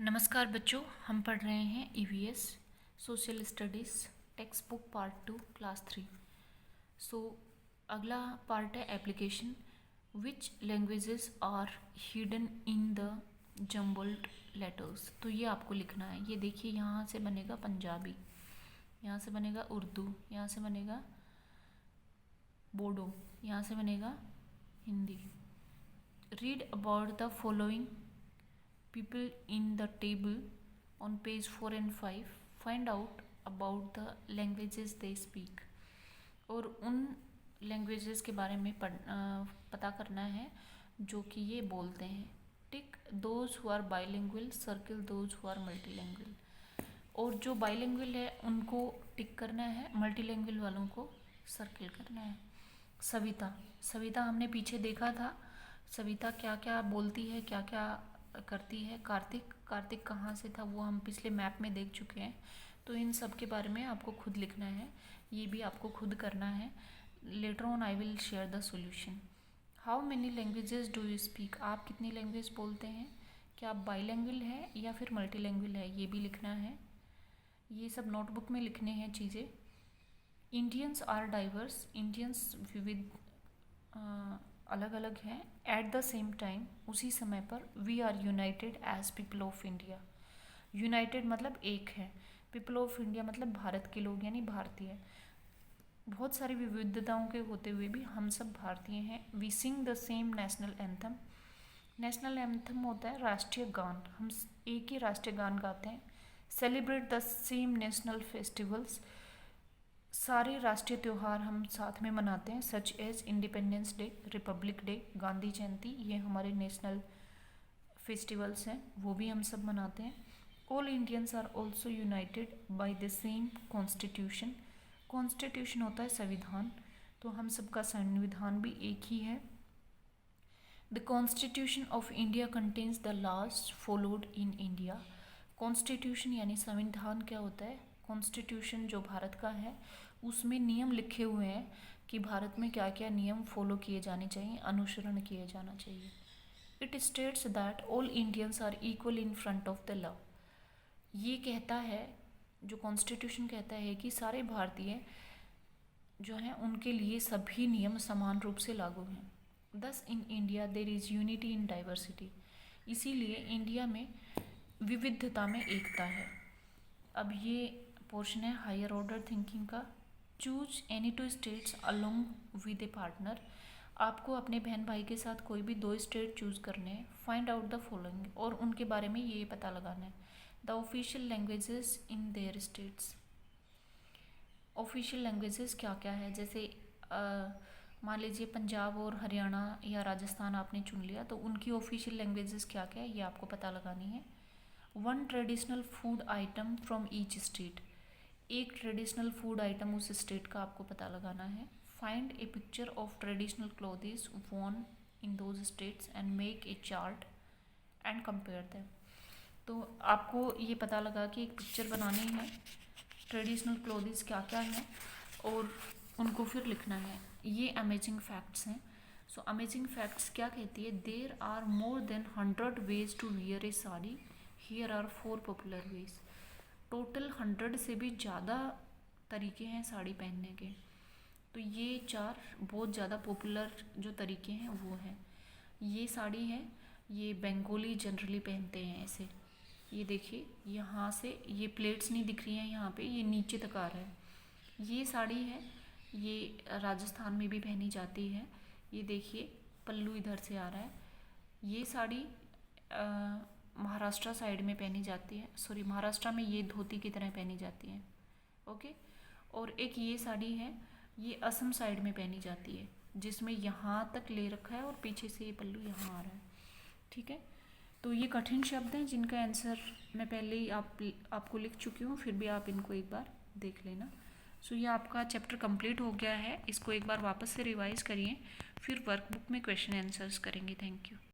नमस्कार बच्चों, हम पढ़ रहे हैं EVS social studies text book part 2 class 3। So अगला पार्ट है application. Which languages are hidden in the jumbled letters. तो ये आपको लिखना है। ये देखिए, यहाँ से बनेगा पंजाबी, यहाँ से बनेगा उर्दू, यहाँ से बनेगा बोडो, यहाँ से बनेगा Hindi. Read about the following people in the table on page 4 and 5. Find out about the languages they speak. और उन लैंग्वेजेस के बारे में पता करना है जो कि ये बोलते हैं। Tick those who are bilingual, circle those who are multilanguage. और जो बाइलिंगुअल है उनको टिक करना है, मल्टीलैंग्वेज वालों को सर्किल करना है। सविता हमने पीछे देखा था। सविता क्या क्या बोलती है, क्या क्या करती है। कार्तिक कहाँ से था वो हम पिछले मैप में देख चुके हैं। तो इन सब के बारे में आपको खुद लिखना है, ये भी आपको खुद करना है। Later on I will share the solution. How many languages do you speak. आप कितनी लैंग्वेज बोलते हैं, क्या आप बाईलैंग्वेज है या फिर मल्टीलैंग्वेज है, ये भी लिखना है। ये सब नोटबुक में लिखने हैं चीज़ें। Indians are diverse. इंडियंस विविध अलग अलग हैं। एट द सेम टाइम, उसी समय पर, we are united as people of India. United मतलब एक है, पीपल ऑफ इंडिया मतलब भारत के लोग यानी भारतीय। बहुत सारी विविधताओं के होते हुए भी हम सब भारतीय हैं। We sing the same national anthem. National anthem होता है राष्ट्रीय गान, हम एक ही राष्ट्रीय गान गाते हैं। Celebrate the same national festivals. सारे राष्ट्रीय त्यौहार हम साथ में मनाते हैं, such as Independence Day, Republic Day, Gandhi Jayanti. ये हमारे नेशनल फेस्टिवल्स हैं, वो भी हम सब मनाते हैं। All Indians are also united by the same constitution. Constitution होता है संविधान, तो हम सबका संविधान भी एक ही है। The constitution of India contains the laws followed in India. Constitution यानी संविधान क्या होता है, कॉन्स्टिट्यूशन जो भारत का है उसमें नियम लिखे हुए हैं कि भारत में क्या क्या नियम फॉलो किए जाने चाहिए, अनुसरण किए जाना चाहिए। It states that all Indians are equal in front of the law. ये कहता है, जो कॉन्स्टिट्यूशन कहता है कि सारे भारतीय जो हैं उनके लिए सभी नियम समान रूप से लागू हैं। Thus in India there is unity in diversity. इसीलिए इंडिया में विविधता में एकता है। अब ये पोर्शन है हायर ऑर्डर थिंकिंग का। Choose any two states along with a partner. आपको अपने बहन भाई के साथ कोई भी 2 स्टेट चूज करने हैं। फाइंड आउट द फॉलोइंग, और उनके बारे में ये पता लगाना है। The official languages in their states. Official languages क्या क्या है, जैसे मान लीजिए पंजाब और हरियाणा या राजस्थान आपने चुन लिया, तो उनकी ऑफिशियल लैंग्वेजेस क्या क्या है ये आपको पता लगानी है। 1 traditional food item from each state. एक ट्रेडिशनल फूड आइटम उस स्टेट का आपको पता लगाना है। Find a picture of traditional clothes worn in those states and make a chart and compare them. तो आपको ये पता लगा कि एक पिक्चर बनानी है, ट्रेडिशनल क्लोथ्स क्या क्या हैं और उनको फिर लिखना है। ये अमेजिंग फैक्ट्स हैं। सो अमेजिंग फैक्ट्स क्या कहती है, there are more than 100 ways to wear a sari, here are 4 popular ways. Total 100 से भी ज़्यादा तरीके हैं साड़ी पहनने के, तो ये 4 बहुत ज़्यादा पॉपुलर जो तरीके हैं वो हैं। ये साड़ी है, ये बंगाली जनरली पहनते हैं ऐसे। ये देखिए यहाँ से ये प्लेट्स नहीं दिख रही हैं, यहाँ पे ये नीचे तक आ रहा है। ये साड़ी है, ये राजस्थान में भी पहनी जाती है। ये देखिए पल्लू इधर से आ रहा है। ये साड़ी महाराष्ट्र साइड में पहनी जाती है, सॉरी महाराष्ट्र में ये धोती की तरह पहनी जाती है। ओके, और एक ये साड़ी है, ये असम साइड में पहनी जाती है, जिसमें यहाँ तक ले रखा है और पीछे से ये पल्लू यहाँ आ रहा है। ठीक है, तो ये कठिन शब्द हैं जिनका आंसर मैं पहले ही आपको लिख चुकी हूँ, फिर भी आप इनको एक बार देख लेना। सो ये आपका चैप्टर कंप्लीट हो गया है। इसको एक बार वापस से रिवाइज करिए, फिर वर्कबुक में क्वेश्चन आंसर्स करेंगे। Thank you.